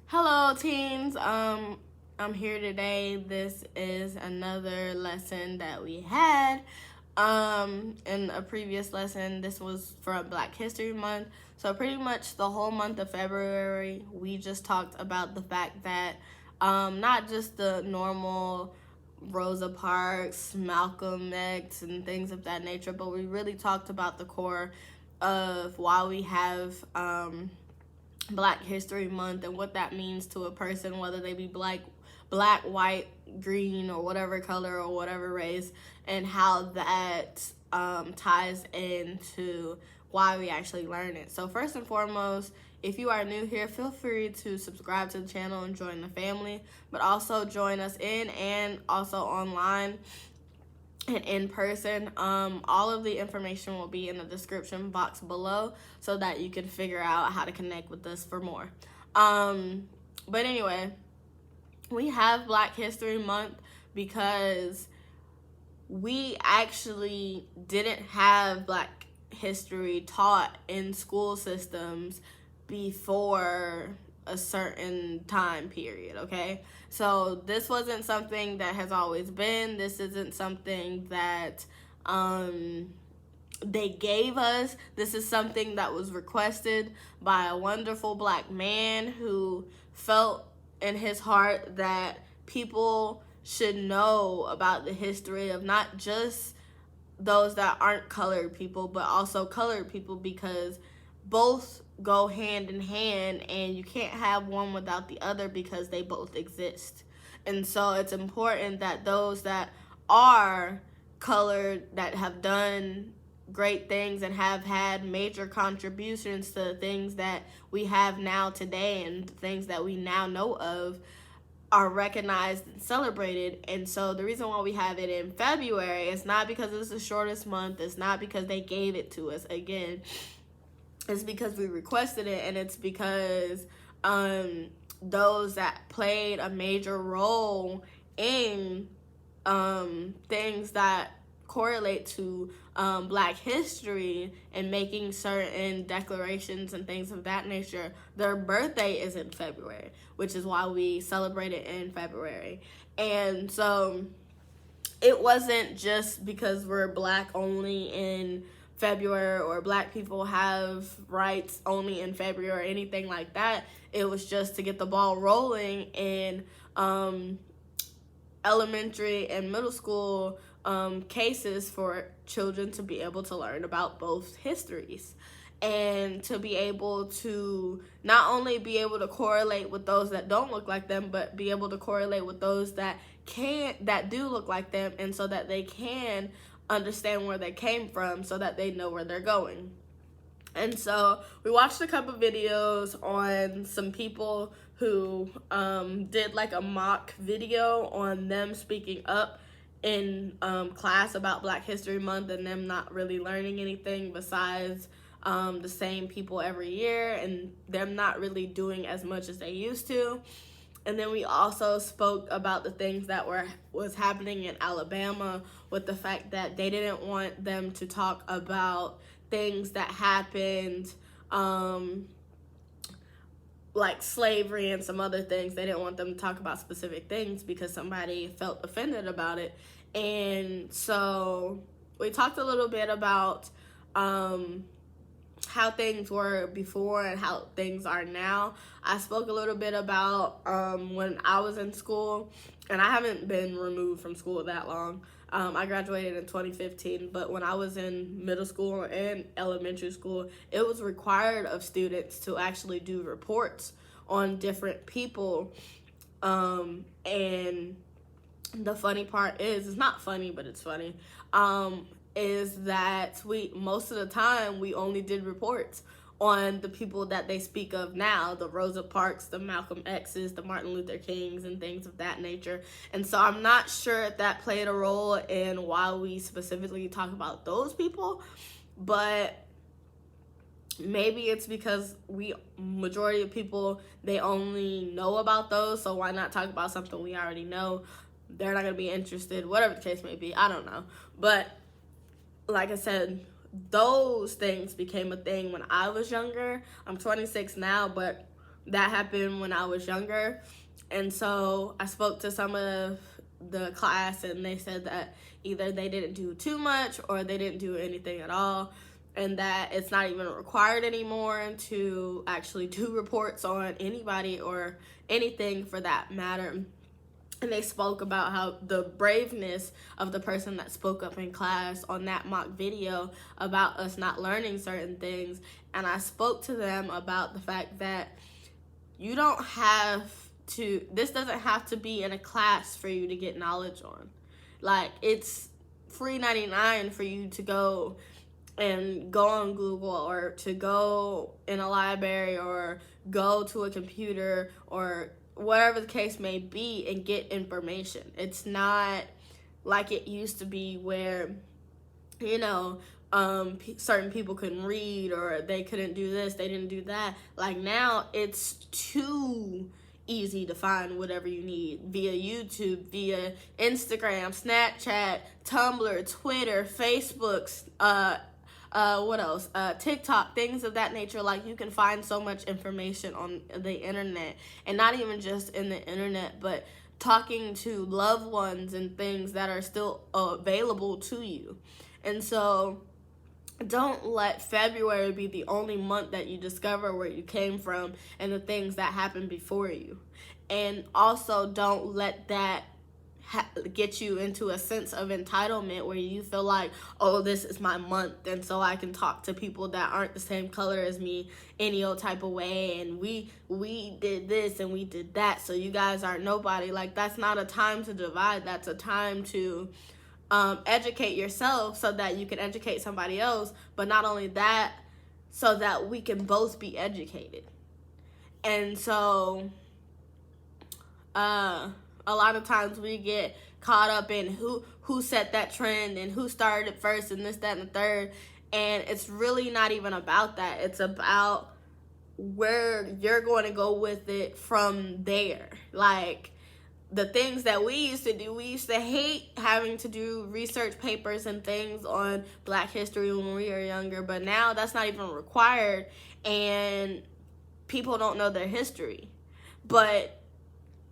Hello, teens. I'm here today. This is another lesson that we had. In a previous lesson, this was for Black History Month. So pretty much the whole month of February, we just talked about the fact that not just the normal Rosa Parks, Malcolm X, and things of that nature, but we really talked about the core of why we have Black History Month and what that means to a person, whether they be black, white, green, or whatever color or whatever race, and how that ties into why we actually learn it. So first and foremost, if you are new here, feel free to subscribe to the channel and join the family, but also join us in and also online and in person. All of the information will be in the description box below so that you can figure out how to connect with us for more. But anyway, we have Black History Month because we actually didn't have Black history taught in school systems before a certain time period, okay? So this wasn't something that has always been. This isn't something that they gave us. This is something that was requested by a wonderful Black man who felt in his heart that people should know about the history of not just those that aren't colored people, but also colored people, because both go hand in hand and you can't have one without the other because they both exist. And so it's important that those that are colored, that have done great things and have had major contributions to the things that we have now today and things that we now know of, are recognized and celebrated. And so the reason why we have it in February is not because it's the shortest month. It's not because they gave it to us. Again, it's because we requested it, and it's because those that played a major role in things that correlate to Black history and making certain declarations and things of that nature, their birthday is in February, which is why we celebrate it in February. And so it wasn't just because we're Black only in February or Black people have rights only in February or anything like that. It was just to get the ball rolling in elementary and middle school cases for children to be able to learn about both histories, and to be able to not only be able to correlate with those that don't look like them, but be able to correlate with those that do look like them, and so that they can understand where they came from, so that they know where they're going. And so we watched a couple videos on some people who did like a mock video on them speaking up in class about Black History Month, and them not really learning anything besides the same people every year, and them not really doing as much as they used to. And then we also spoke about the things that was happening in Alabama, with the fact that they didn't want them to talk about things that happened, like slavery and some other things. They didn't want them to talk about specific things because somebody felt offended about it. And so we talked a little bit about how things were before and how things are now. I spoke a little bit about when I was in school, and I haven't been removed from school that long. I graduated in 2015, but when I was in middle school and elementary school, it was required of students to actually do reports on different people. And the funny part is, it's not funny, but it's funny, is that most of the time we only did reports on the people that they speak of now, the Rosa Parks, the Malcolm X's, the Martin Luther Kings, and things of that nature. And so I'm not sure if that played a role in why we specifically talk about those people, but maybe it's because majority of people, they only know about those, so why not talk about something we already know? They're not gonna be interested, whatever the case may be, I don't know. But like I said, those things became a thing when I was younger. I'm 26 now, but that happened when I was younger. And so I spoke to some of the class, and they said that either they didn't do too much or they didn't do anything at all, and that it's not even required anymore to actually do reports on anybody or anything for that matter. And they spoke about how the braveness of the person that spoke up in class on that mock video about us not learning certain things. And I spoke to them about the fact that you don't have to, this doesn't have to be in a class for you to get knowledge on. Like, it's free 99 for you to go and go on Google, or to go in a library, or go to a computer, or whatever the case may be, and get information. It's not like it used to be where, you know, certain people couldn't read, or they couldn't do this, they didn't do that. Like, now it's too easy to find whatever you need via YouTube, via Instagram, Snapchat, Tumblr, Twitter, Facebook, what else? TikTok, things of that nature. Like, you can find so much information on the internet, and not even just in the internet, but talking to loved ones and things that are still available to you. And so don't let February be the only month that you discover where you came from and the things that happened before you. And also don't let that get you into a sense of entitlement where you feel like, oh, this is my month, and so I can talk to people that aren't the same color as me any old type of way, and we did this and we did that, so you guys aren't nobody. Like, that's not a time to divide. That's a time to educate yourself so that you can educate somebody else, but not only that, so that we can both be educated. And so a lot of times we get caught up in who set that trend and who started it first and this, that, and the third. And it's really not even about that. It's about where you're going to go with it from there. Like, the things that we used to do, we used to hate having to do research papers and things on Black history when we were younger. But now that's not even required, and people don't know their history. But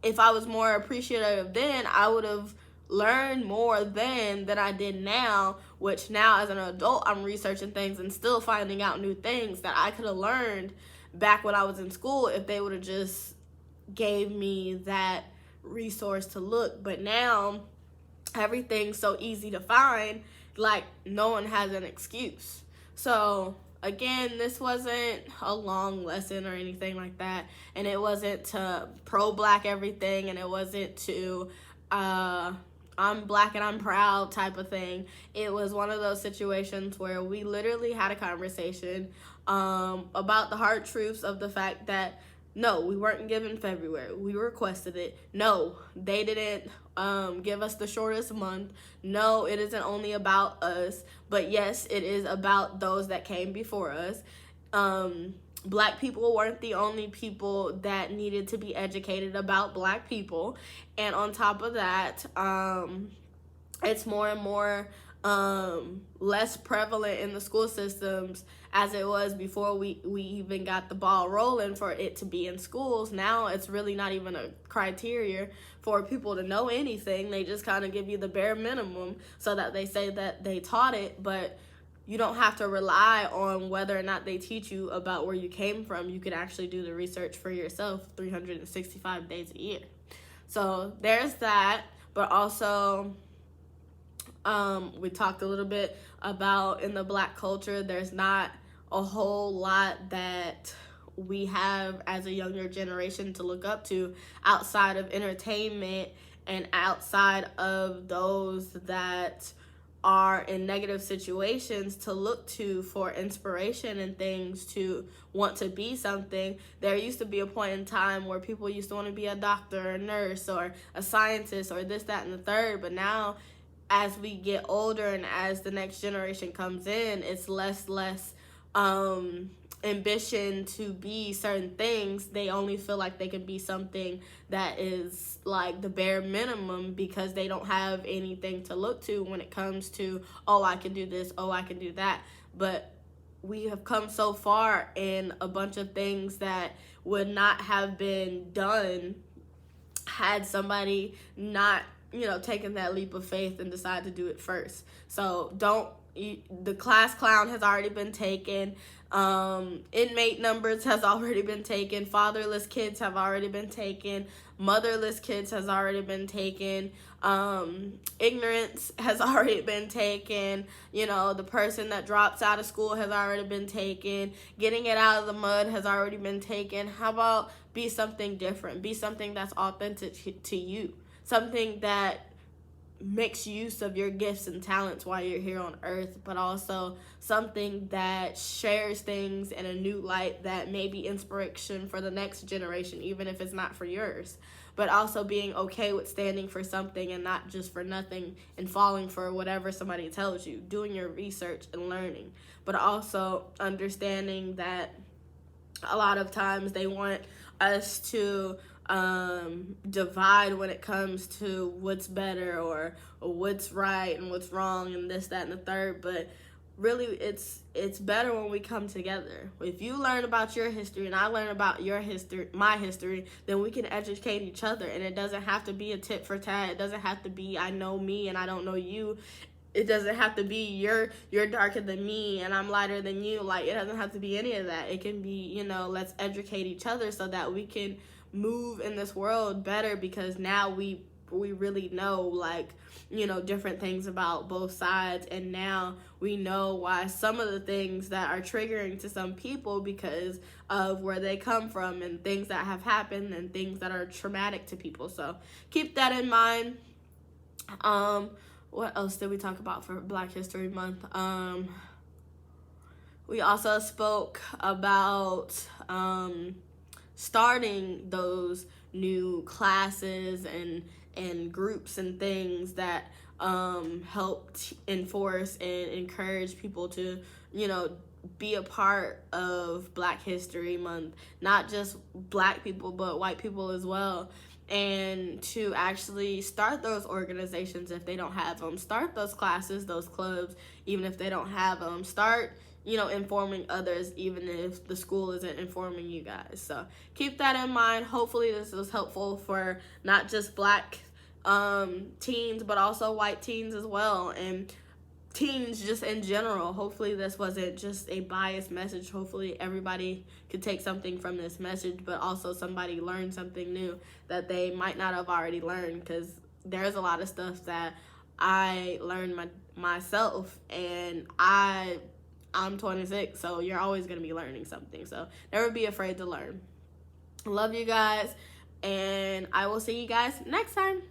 if I was more appreciative then, I would have learned more then than I did now, which now as an adult, I'm researching things and still finding out new things that I could have learned back when I was in school if they would have just gave me that resource to look. But now everything's so easy to find, like, no one has an excuse. So again, this wasn't a long lesson or anything like that, and it wasn't to pro-Black everything, and it wasn't to I'm Black and I'm proud type of thing. It was one of those situations where we literally had a conversation about the hard truths of the fact that, no, we weren't given February. We requested it. No, they didn't give us the shortest month. No, it isn't only about us. But yes, it is about those that came before us. Black people weren't the only people that needed to be educated about Black people. And on top of that, it's more and more less prevalent in the school systems as it was before we even got the ball rolling for it to be in schools. Now it's really not even a criteria for people to know anything. They just kind of give you the bare minimum so that they say that they taught it, but you don't have to rely on whether or not they teach you about where you came from. You can actually do the research for yourself 365 days a year. So there's that, but also we talked a little bit about in the Black culture, there's not a whole lot that we have as a younger generation to look up to outside of entertainment and outside of those that are in negative situations to look to for inspiration and things to want to be something. There used to be a point in time where people used to want to be a doctor or a nurse or a scientist or this, that, and the third, but now as we get older and as the next generation comes in, it's less ambition to be certain things. They only feel like they can be something that is like the bare minimum because they don't have anything to look to when it comes to, oh, I can do this, oh, I can do that. But we have come so far in a bunch of things that would not have been done had somebody not, taken that leap of faith and decide to do it first. So the class clown has already been taken. Inmate numbers has already been taken. Fatherless kids have already been taken. Motherless kids has already been taken. Ignorance has already been taken. The person that drops out of school has already been taken. Getting it out of the mud has already been taken. How about be something different? Be something that's authentic to you. Something that makes use of your gifts and talents while you're here on earth, but also something that shares things in a new light that may be inspiration for the next generation, even if it's not for yours. But also being okay with standing for something and not just for nothing and falling for whatever somebody tells you. Doing your research and learning, but also understanding that a lot of times they want us to divide when it comes to what's better or what's right and what's wrong and this, that, and the third. But really, it's better when we come together. If you learn about your history and I learn about my history, then we can educate each other. And it doesn't have to be a tit for tat. It doesn't have to be I know me and I don't know you. It doesn't have to be you're darker than me and I'm lighter than you. Like, it doesn't have to be any of that. It can be, let's educate each other so that we can move in this world better, because now we really know, different things about both sides, and now we know why some of the things that are triggering to some people because of where they come from and things that have happened and things that are traumatic to people. So keep that in mind. What else did we talk about for Black History Month? We also spoke about starting those new classes and groups and things that help enforce and encourage people to, be a part of Black History Month. Not just Black people, but white people as well. And to actually start those organizations if they don't have them. Start those classes, those clubs, even if they don't have them. Start informing others, even if the school isn't informing you guys. So keep that in mind. Hopefully this was helpful for not just Black teens, but also white teens as well, and teens just in general. Hopefully this wasn't just a biased message. Hopefully everybody could take something from this message, but also somebody learned something new that they might not have already learned, because there's a lot of stuff that I learned myself, and I'm 26, so you're always going to be learning something. So never be afraid to learn. Love you guys, and I will see you guys next time.